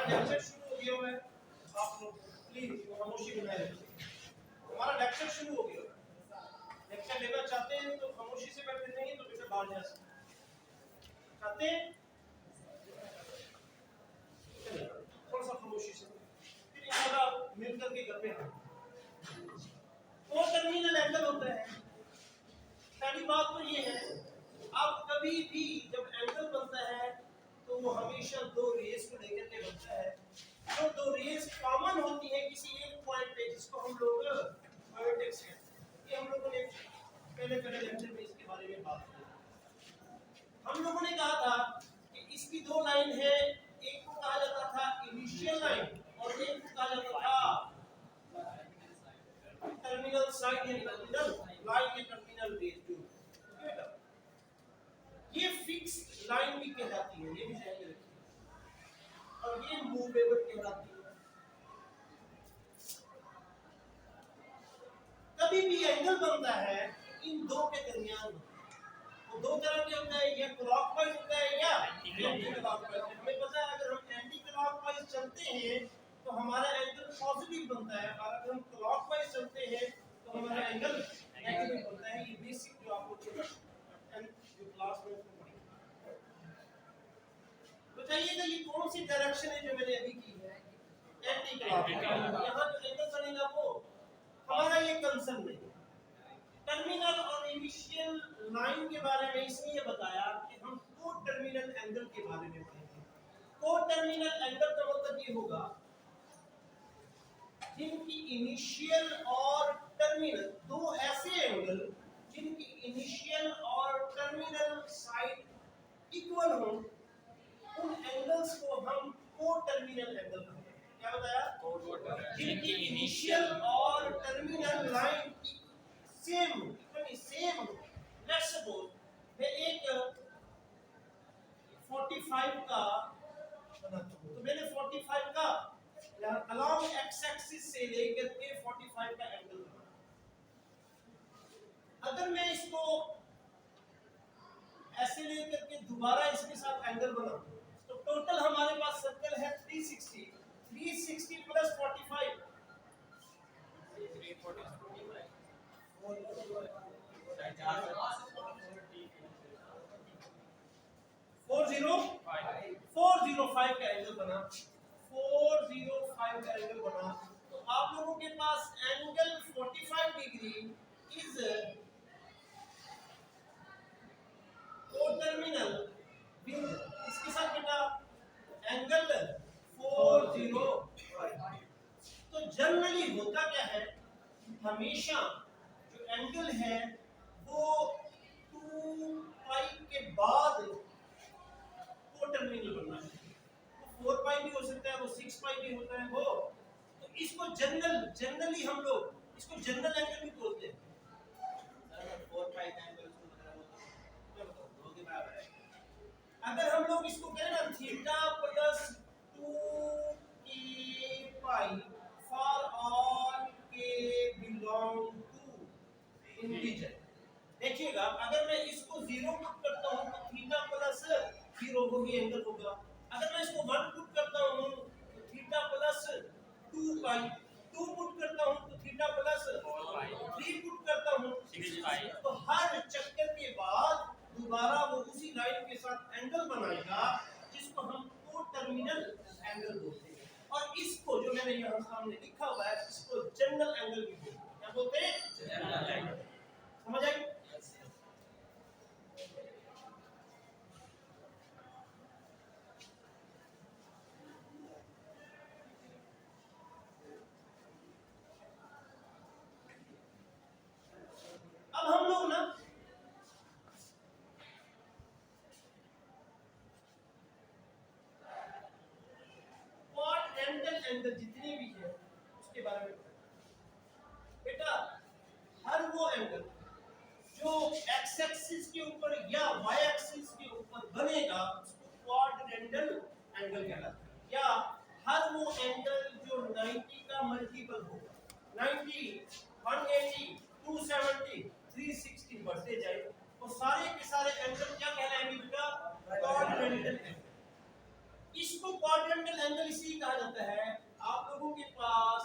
Lecture शुरू हो गया है। आप लोग प्लीज खामोशी बनाए रखिए। हमारा लेक्चर शुरू हो गया है। लेक्चर लेना चाहते हैं तो खामोशी से बैठे, नहीं तो बेटा बाहर जा सकते हैं। चाहते हैं थोड़ा सा खामोशी से, फिर इंशाल्लाह मिल करके घर पे आए। वो टर्मिनल एंगल होता है। पहली बात तो ये है, अब कभी भी जब एंगल बनता है तो वो हमेशा दो रेस को लेकर के बनता है। जो दो रेस कॉमन होती है किसी एक पॉइंट पे, जिसको हम लोग वर्टेक्स कहते हैं। ये हम लोगों ने पहले लेक्चर में इसके बारे में बात की। हम लोगों ने कहा था कि इसकी दो लाइन है, एक को कहा जाता था इनिशियल लाइन और एक को कहा जाता था टर्मिनल साइड या टर्मिनल लाइन या टर्मिनल रेस। ये फिक्स लाइन भी कहलाती है, ये भी ध्यान में रखिए, और ये मूवेबल कहलाती है। कभी भी एंगल बनता है इन दो के दरमियान, वो दो तरह के होता है, या क्लॉकवाइज होता है या एंटी क्लॉकवाइज। हमें पता है अगर हम एंटी क्लॉकवाइज चलते हैं तो हमारा एंगल पॉजिटिव बनता है, और अगर हम क्लॉकवाइज चलते हैं तो हमारा एंगल नेगेटिव बनता है। ये बेसिक जो आप लोग जो क्लास में बताइएगा, ये कौन सी डायरेक्शन है जो मैंने अभी की है, एंटी क्लॉकवाइज। यहाँ जो एंगल बनेगा वो हमारा ये कंसर्न नहीं। टर्मिनल और इनिशियल लाइन के बारे में इसलिए बताया कि हम को टर्मिनल एंगल के बारे में पढ़ेंगे। को टर्मिनल एंगल का मतलब ये होगा जिनकी इनिशियल और टर्मिनल, दो ऐसे एंगल जिनकी इनिशियल और टर्मिनल साइड इक्वल हो, उन एंगल्स को हम को टर्मिनल एंगल कहते हैं। क्या बताया? जिनकी इनिशियल और terminal line same same. Let's suppose मैं एक 45 का बनाता हूं, तो मैंने 45 का अलोंग एक्स एक्सिस से लेकर के 45 का एंगल बनाया। अगर मैं इसको ऐसे लेकर के दोबारा इसके साथ एंगल बनाऊं तो टोटल हमारे पास सर्कल है 360 प्लस 45 405 का एंगल बना। 405 का एंगल बना तो आप लोगों के पास एंगल 45 डिग्री इज को टर्मिनल विद इसके साथ बेटा एंगल 405। तो जनरली होता क्या है, हमेशा जो एंगल है वो 2 पाई के बाद को टर्मिनल बनना है। वो 4 पाई भी हो सकता है, वो 6 पाई भी होता है वो। तो इसको जनरली हम लोग इसको जनरल एंगल भी बोलते हैं। 4 पाई का एंगल इसको मतलब दो के बराबर है। अगर हम लोग इसको करें ना थीटा प्लस 2 के पाई फॉर ऑल के बिलोंग टू इंटीजर। देखिएगा अगर मैं इसको 0 पुट करता हूं तो थीटा प्लस 0 वो ही एंगल होगा। अगर मैं इसको 1 पुट करता हूं तो थीटा प्लस 2 पाई, 2 पुट करता हूं तो थीटा प्लस 3 पुट करता हूं 6 पाई। तो हर चक्कर के बाद दोबारा वो उसी लाइन के साथ एंगल बनाएगा जिसको हम को टर्मिनल एंगल बोलते हैं। और इसको जो मैंने यहाँ सामने लिखा हुआ है इसको जनरल एंगल भी बोलते हैं। क्या बोलते हैं? General angle. समझ आई? अब हम लोग ना क्वाड्रेंटल एंगल जितने भी है उसके बारे में बेटा। हर वो एंगल जो एक्स एक्सिस के ऊपर या वाई एक्सिस के ऊपर बनेगा उसको क्वाड्रेंटल एंगल कहलाता है। या हर वो एंगल जो 90 का मल्टीपल होगा, 90, 180, 270, 360 बढ़ते जाए तो सारे के सारे एंगल क्या कहलाएंगे बेटा? Quadrantal angle. इसको क्वाड्रेंटल एंगल इसलिए कहा जाता है, आप लोगों के पास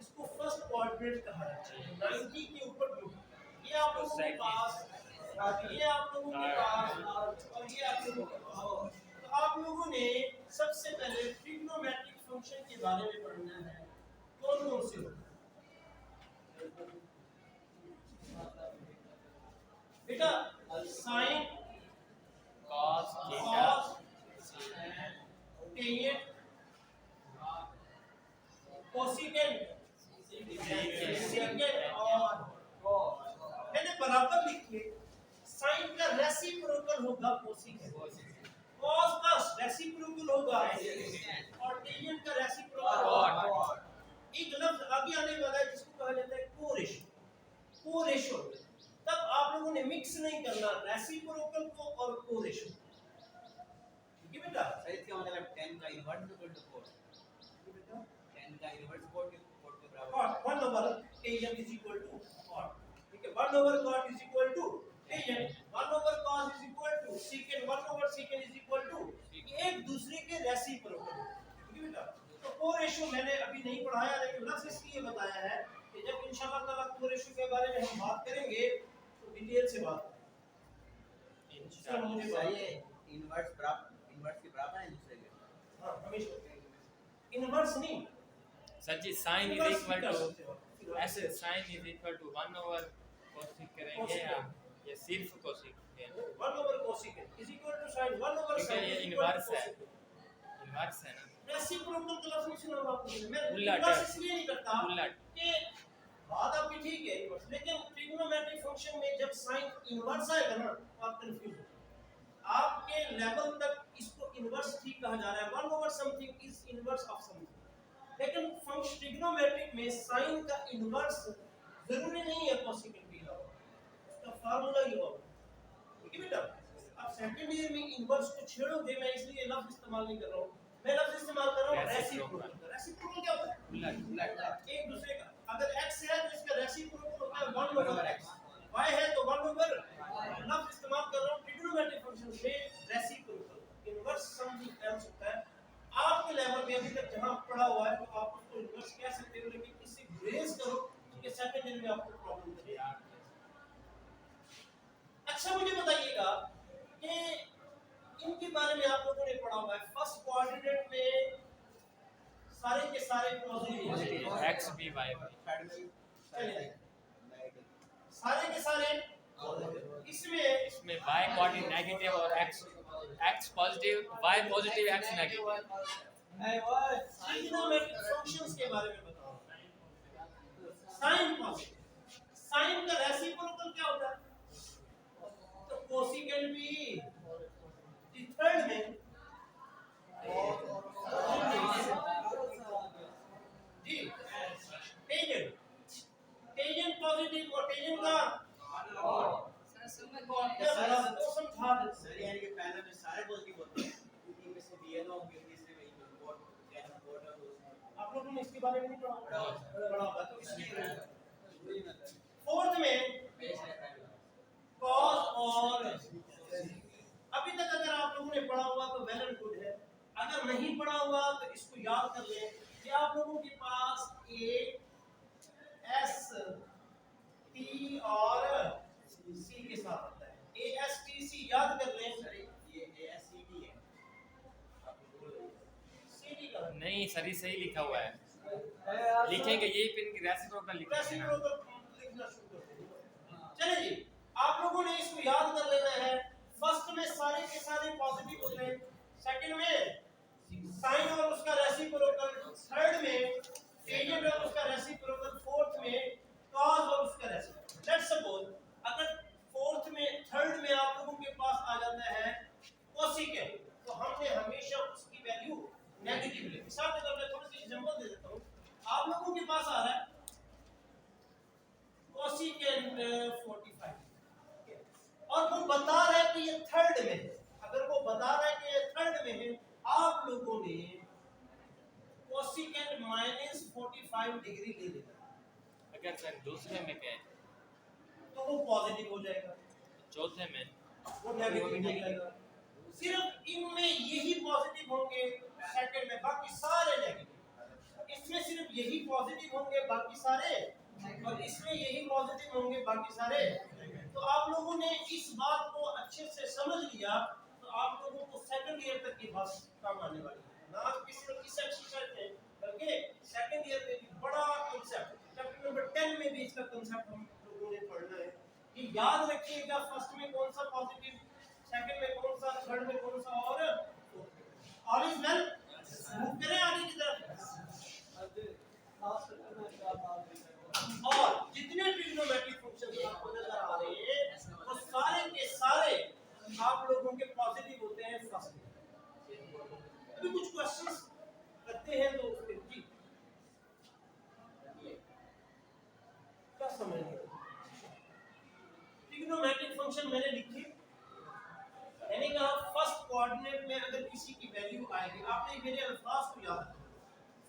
इसको फर्स्ट क्वाड्रेंट कहा जाता है, 90 के ऊपर ये आप लोगों के पास, ये आप लोगों के पास और ये आप लोगों के पास। तो आप लोगों ने सबसे पहले ट्रिग्नोमेट्रिक फंक्शन के बारे में पढ़ना है। कौन कौन से होते हैं बेटा? Sine, cos, cos, tan, cosecant, secant और मैंने बराबर लिखिए। साइन का रेसिप्रोकल होगा कोसेकेंट, कॉस का रेसिप्रोकल होगा और टेन का रेसिप्रोकल होगा। एक लफ्ज आगे आने वाला है जिसको कहा जाता है कोरेशो। कोरेशो तब आप लोगों ने मिक्स नहीं करना रेसिप्रोकल को और कोरेशो। ठीक है बेटा? इसका मतलब 10 का इन्वर्स इक्वल टू 4। बेटा 10 का इन्वर्स 4 के बराबर। cot 1 over tan is equal to cot। ठीक है, 1 over cot is equal to tan, 1 over cos is equal to secant, 1 over secant is equal to एक दूसरे के रेसिप्रोकल। ठीक है बेटा? तो कोरेशो मैंने अभी नहीं पढ़ाया, लेकिन लफ्ज इसलिए बताया है कि जब इंशाल्लाह ताला कोरेशो के बारे में हम बात करेंगे तो डिटेल से बात करेंगे इंशाल्लाह। मुझे सही है, इन्वर्स के बराबर है दूसरे के। हां, हमेशा इनवर्स नहीं sir ji sine is equal to, ऐसे sine is equal to 1 over cosec करेंगे या ये सिर्फ कोसिक है? 1 over cosecant is equal to sin 1 over क्योंकि sin ये is equal to इन्वर्स है, cosecant। इन्वर्स है ना। रेसिप्रोकल का लफ्ज नहीं सुना आपने? मैं उलट इन्वर्स इसलिए नहीं करता उलट। कि बात आपकी ठीक है, लेकिन ट्रिग्नोमेट्रिक फंक्शन में जब साइन इन्वर्स आएगा ना तो आप कंफ्यूज हो जाओगे। आपके लेवल तक इसको इन्वर्स ठीक कहा जा रहा है, 1 over something is inverse of something। लेकिन फंक्शन ट्रिग्नोमेट्रिक में साइन का इन्वर्स जरूरी नहीं है कोसेकेंट भी हो, उसका फार्मूला ही होगा। ठीक है बेटा? आप सेकंड ईयर में इन्वर्स को छेड़ोगे, मैं इसलिए लफ्ज इस्तेमाल नहीं कर रहा हूं, मैं लफ्ज इस्तेमाल कर रहा हूं रेसिप्रोकल। रेसिप्रोकल क्या होता है? उलट। एक दूसरे का। अगर x है तो इसका रेसिप्रोकल होता है 1 over x, y है तो 1 over लफ्ज इस्तेमाल कर रहा हूं ट्रिग्नोमेट्रिक फंक्शन में रेसिप्रोकल। इन्वर्स समथिंग एल्स होता है। आपके लेवल में अभी तक जहां पढ़ा हुआ है तो आप उसको इन्वर्स कह सकते हो, लेकिन इससे ग्रेस करो कि सेकंड ईयर में आपको प्रॉब्लम करेगा। अच्छा मुझे बताइएगा कि इनके बारे में आप लोगों ने पढ़ा हुआ है। फर्स्ट कोऑर्डिनेट में सारे के सारे पॉजिटिव x b y चलिए सारे के सारे इसमें y कोऑर्डिनेट नेगेटिव और x positive, y positive, x negative. Trigonometric functions के बारे में बताओ। साइन पॉजिटिव, साइन का रेसिप्रोकल क्या होता है? तो कोसेकेंट भी थर्ड में जी टेंजेंट, टेंजेंट पॉजिटिव और टेंजेंट का तो समझा दे। सर यानी कि पैनल में सारे पॉजिटिव होते हैं, इनमें में से दिए दो होंगे, तीसरे में इम्पोर्ट कैन इम्पोर्ट है तो आप लोगों ने इसके बारे में नहीं पढ़ा होगा तो इसलिए फोर्थ में कॉस और अभी तक अगर आप लोगों ने पढ़ा हुआ तो वेल एंड गुड है, अगर नहीं पढ़ा हुआ तो इसको याद कर लें कि आप लोगों के पास ए एस टी और सी के साथ आता है। ए एस टी सी याद कर लें। सर ये ASCD है, आप बोल रहे हैं सी टी का नहीं सर ये सही लिखा हुआ है, लिखेंगे यही पिन की रेसिप्रोकल लिखेंगे ना। रेसिप्रोकल लिखना शुरू कर दें। चलिए जी, आप लोगों ने इसको याद कर लेना है। फर्स्ट में सारे के सारे पॉजिटिव होते हैं, सेकंड में साइन और उसका रेसिप्रोकल, थर्ड में टेंजेंट और उसका रेसिप्रोकल, फोर्थ में कॉस और उसका रेसिप्रोकल। लेट्स सपोज अगर फोर्थ में थर्ड में आप लोगों के पास आ जाता है कोसेकेंट, तो हमने हमेशा उसकी वैल्यू नेगेटिव ली। मिसाल के तौर पे थोड़ा सा एग्जांपल दे देता हूं। आप लोगों के पास आ रहा है कोसेकेंट 45 और वो बता रहा है कि ये थर्ड में है। अगर वो बता रहा है कि ये थर्ड में है, आप लोगों ने कोसेकेंट -45 डिग्री ले लेना। अगर सर दूसरे में क्या है, तो वो पॉजिटिव हो जाएगा, चौथे में वो नेगेटिव हो जाएगा। सिर्फ इन यही पॉजिटिव होंगे बाकी सारे, और इसमें यही पॉजिटिव होंगे बाकी सारे। तो आप लोगों ने इस बात को अच्छे से समझ लिया तो आप लोगों को सेकंड ईयर तक की बात काम आने वाली है, ना किसी किस एक्सरसाइज में, बल्कि सेकंड ईयर में भी बड़ा कांसेप्ट चैप्टर नंबर 10 में भी इसका कांसेप्ट हम लोगों ने पढ़ना है कि याद रखिएगा फर्स्ट में कौन सा पॉजिटिव, सेकंड में कौन सा, थर्ड में कौन सा, और ऑल इज वेल। मूव करें आगे की तरफ। और जितने ट्रिग्नोमेट्रिक फंक्शंस आपको नजर आ रहे हैं वो सारे के सारे आप लोगों के पॉजिटिव होते हैं फर्स्ट में। अभी कुछ क्वेश्चंस करते हैं तो उसके जी क्या समझ रहे हो? ट्रिग्नोमेट्रिक फंक्शन मैंने लिखी, मैंने कहा फर्स्ट कोऑर्डिनेट में अगर किसी की वैल्यू आएगी, आपने मेरे अल्फाज को याद रखना,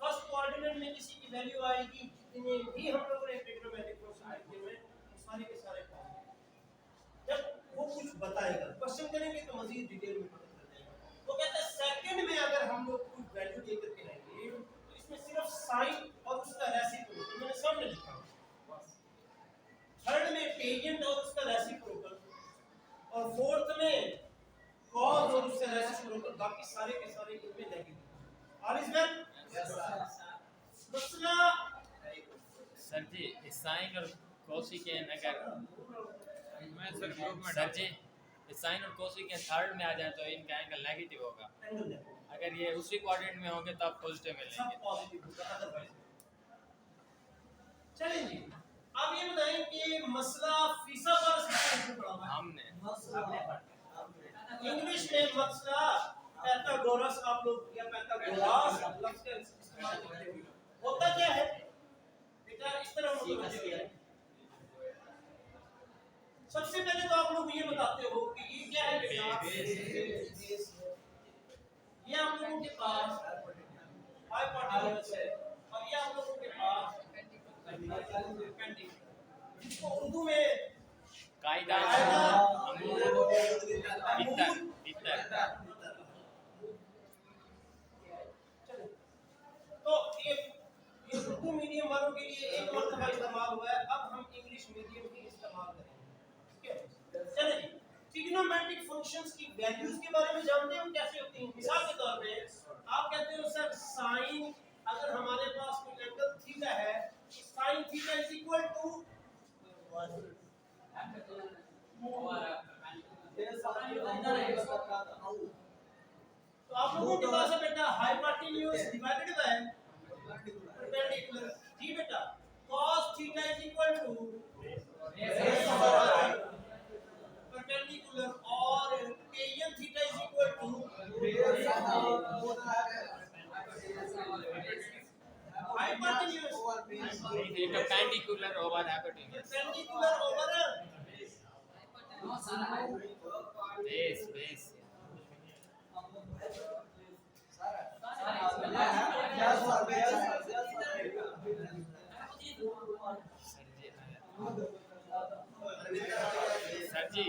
फर्स्ट कोऑर्डिनेट में किसी की वैल्यू आएगी, जितने भी हम लोगों ने ट्रिग्नोमेट्रिक फंक्शन लिखे हुए सारे के सारे जब वो कुछ बताएगा क्वेश्चन करेंगे तो मजीद डिटेल में पता चल जाएगा। वो कहता है सेकंड में अगर हम लोग कुछ वैल्यू लेकर के आएंगे तो इसमें सिर्फ साइन और उसका रेसिप्रोकल मैंने सामने लिखा, थर्ड में टेंजेंट और उसका रेसिप्रोकल, और फोर्थ में कॉज और उसका रेसिप्रोकल, बाकी सारे के सारे इनमें नेगेटिव। All is well. मसला सर जी साइन और कोसिकेन अगर मैं सर ग्रुप में सर जी साइन और कोसिकेन थर्ड में आ जाए तो इनका एंगल नेगेटिव होगा, अगर ये उसी कोऑर्डिनेट में होंगे तो आप पॉजिटिव मिलेंगे। सब पॉजिटिव होगा अदरवाइज। चलिए जी अब ये बताएं कि मसला फीसागोरस से पढ़ा हुआ है हमने इंग्लिश में मसला पैथागोरस, आप लोग या पैथागोरस लफ्ज का इस्तेमाल करते हैं। होता क्या है बेटा, इस तरह हम लोग समझते हैं। सबसे पहले तो आप लोग ये बताते हो कि ये क्या है बेटा, ये आप लोगों के पास हाइपोटेन्यूज है और ये आप लोगों के पास पेंडिंग, जिसको उर्दू में कायदा भीतर तो ये उर्दू मीडियम वालों के लिए एक मरतबा इस्तेमाल हुआ है, अब हम इंग्लिश मीडियम भी इस्तेमाल करेंगे। चलिए ट्रिग्नोमेट्रिक फंक्शंस की वैल्यूज के बारे में जानते हो कैसे होती हैं। मिसाल के तौर पे आप कहते हो सर साइन, अगर हमारे पास कोई एंगल थीटा है तो sine theta is equal to, तो आप लोगों के पास है बेटा हाइपोटेन्यूज डिवाइडेड बाय परपेंडिकुलर। जी बेटा cos theta is equal to perpendicular और tan theta is equal to hypotenuse perpendicular over hypotenuse perpendicular over base sir ji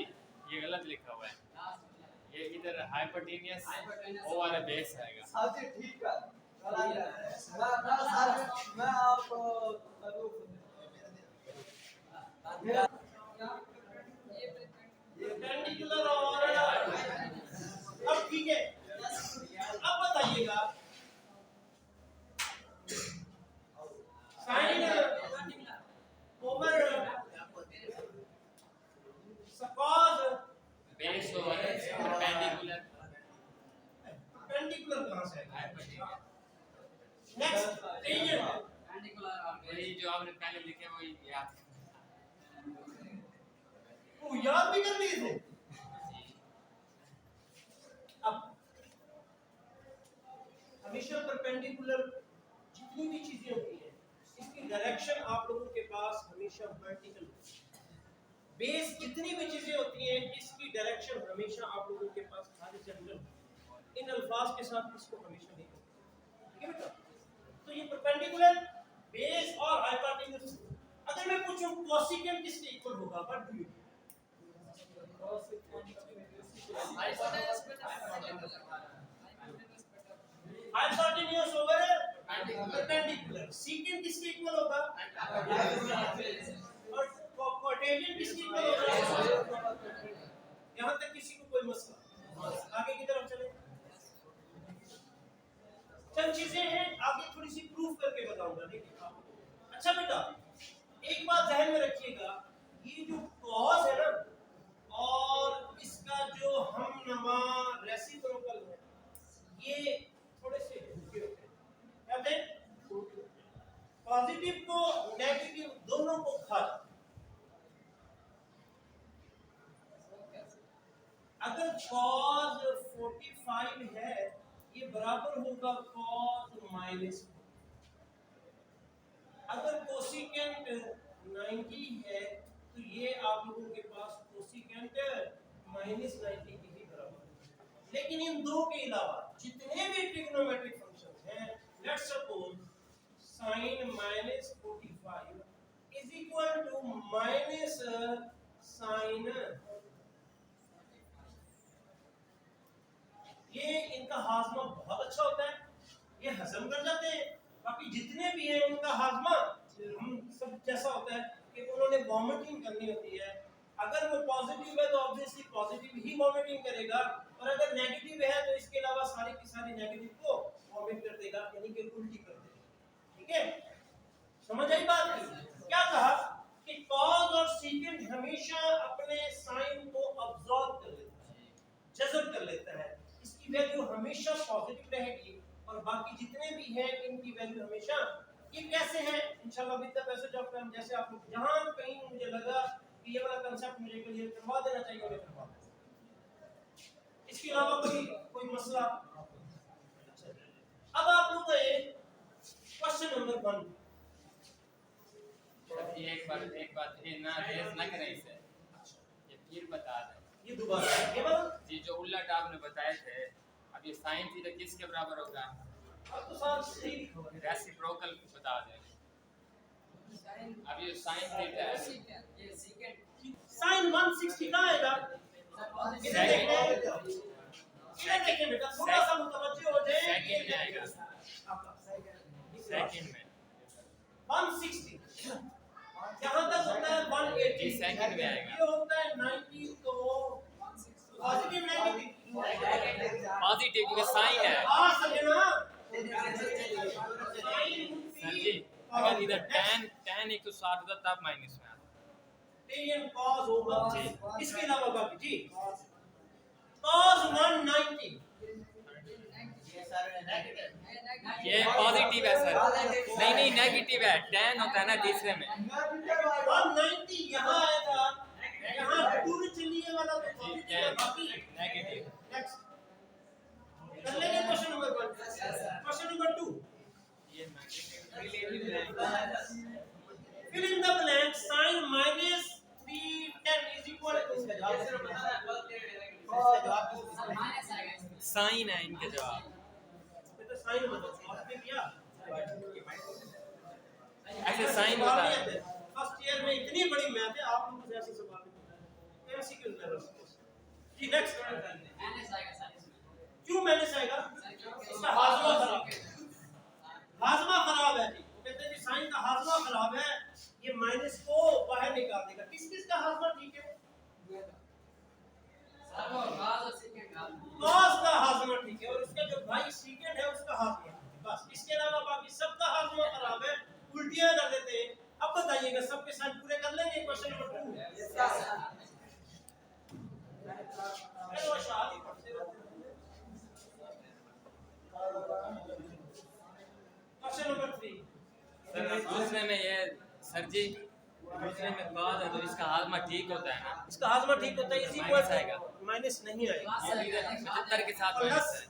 ये गलत लिखा हुआ है, ये इधर हाइपोटेनियस ओवर बेस आएगा। जी ठीक है, मैं आपको परपेंडिकुलर और अब ठीक है, अब बताइएगा sine over cos base over perpendicular perpendicular कहां से आएगा? हाइपोटेनियस नेक्स्ट टेंजेंट, वही जो आपने पहले लिखे वही याद वो याद भी कर लिए थे। अब हमेशा परपेंडिकुलर जितनी भी चीजें होती हैं इसकी डायरेक्शन आप लोगों के पास हमेशा वर्टिकल, बेस जितनी भी चीजें होती हैं इसकी डायरेक्शन हमेशा आप लोगों के पास हॉरिजॉन्टल, इन अल्फाज के साथ इसको हमेशा नहीं होती, ठीक है बेटा। तो ये परपेंडिकुलर, बेस और हाइपोटेन्यूज। अगर मैं पूछूं कोसिकेंट किसके इक्वल होगा, what do you hypotenuse over perpendicular. Secant किसके इक्वल होगा और कॉटेलियन किसके इक्वल होगा? यहाँ तक किसी को कोई मसला? आगे की तरफ चले। चंद चीजें हैं आगे थोड़ी सी प्रूफ करके बताऊंगा। देखिए अच्छा बेटा एक बात ध्यान में रखिएगा, ये जो कॉज है ना और इसका जो हम नमा रेसिप्रोकल है ये थोड़े से झुके होते हैं। क्या होते हैं? पॉजिटिव को नेगेटिव दोनों को खा जाते हैं। अगर cos 45 है ये बराबर होगा cos -, अगर कोसिकेंट 90 है तो ये आप लोगों के पास कोसिकेंट -90 की ही बराबर है। लेकिन इन दो के अलावा जितने भी ट्रिग्नोमेट्रिक फंक्शंस हैं, let's suppose sin -45 is equal to minus sin, ये इनका हाजमा बहुत अच्छा होता है, ये हजम कर जाते हैं। बाकी जितने भी हैं उनका हाजमा हम सब जैसा होता है कि उन्होंने वॉमिटिंग करनी होती है। अगर वो पॉजिटिव है तो ऑब्वियसली पॉजिटिव ही वॉमिटिंग करेगा, और अगर नेगेटिव है तो इसके अलावा सारी की सारी नेगेटिव को वॉमिट कर देगा, यानी कि उल्टी कर देगा। ठीक है, समझ आई बात? क्या कहा कि कॉज और सीकेंट हमेशा अपने साइन को अब्सॉर्ब कर लेता है, जज़ब कर लेता है। इसकी वैल्यू हमेशा पॉजिटिव रहेगी और बाकी जितने भी हैं इनकी वैल्यू हमेशा, ये कैसे है इंशाल्लाह with the passage of time, जैसे आप लोग जहां कहीं मुझे लगा कि ये वाला कांसेप्ट मुझे क्लियर करवा देना चाहिए और करवा दें। इसके अलावा कोई मसला? अब आप लोग क्वेश्चन नंबर 1। एक बात ये ना रेज ना करें इसे, ये फिर बता दें। ये दोबारा ये बात जी जो उलट आपने बताए थे, अब ये साइन थीटा किसके बराबर होगा? अब तो साथ सही रेसिप्रोकल बता दें। अब ये साइन थीटा है, sin 160 कहां आएगा? इधर देखिए बेटा, थोड़ा सा मुतवज्जो हो जाए। सेकंड में आएगा, सेकंड में 160 जहां तक होता है 180 सेकंड में आएगा। ये होता है 90 तो पॉजिटिव नेगेटिव पॉजिटिव क्योंकि साइन है। समझना सर जी अगर इधर tan 160 होता तब माइनस में आता। tan cos होगा। इसके अलावा बाकी जी cos 190 ये पॉजिटिव है सर, नहीं नेगेटिव है, tan होता है ना तीसरे में। 190 यहाँ आएगा, यहाँ टूर चलिए वाला तो पॉजिटिव है, बाकी नेगेटिव। नेक्स्ट कर लेंगे क्वेश्चन नंबर 1। क्वेश्चन नंबर 2, ये fill in the blank sin -310 is equal to sign है इनके जवाब। तो साइन मतलब आपने किया ऐसे साइन होता है। फर्स्ट ईयर में इतनी बड़ी मैथ है, आप लोगों से ऐसे सवाल एमसीक्यू लेवल। जी नेक्स्ट क्यों माइनस आएगा? इसका हाजमा खराब है, हाजमा खराब है जी। वो कहते हैं कि साइन का हाजमा खराब है, ये माइनस को बाहर निकाल देगा। किस किस का हाजमा ठीक है? कॉस का हाजमा ठीक है, और इसका जो भाई सीकेंट है उसका हाजमा ठीक है। बस इसके अलावा बाकी सबका हाजमा खराब है, उल्टियां कर देते हैं। अब बताइएगा सबके साथ पूरे कर लेंगे क्वेश्चन नंबर 2। वो शादी पढ़ते रहते हैं। क्वेश्चन नंबर 3 सर दूसरे में ये सर जी दूसरे में कॉज है तो इसका हाजमा ठीक होता है ना? इसका हाजमा ठीक होता है, इसी माइनस आएगा। माइनस नहीं आएगा। 75 के साथ माइनस है।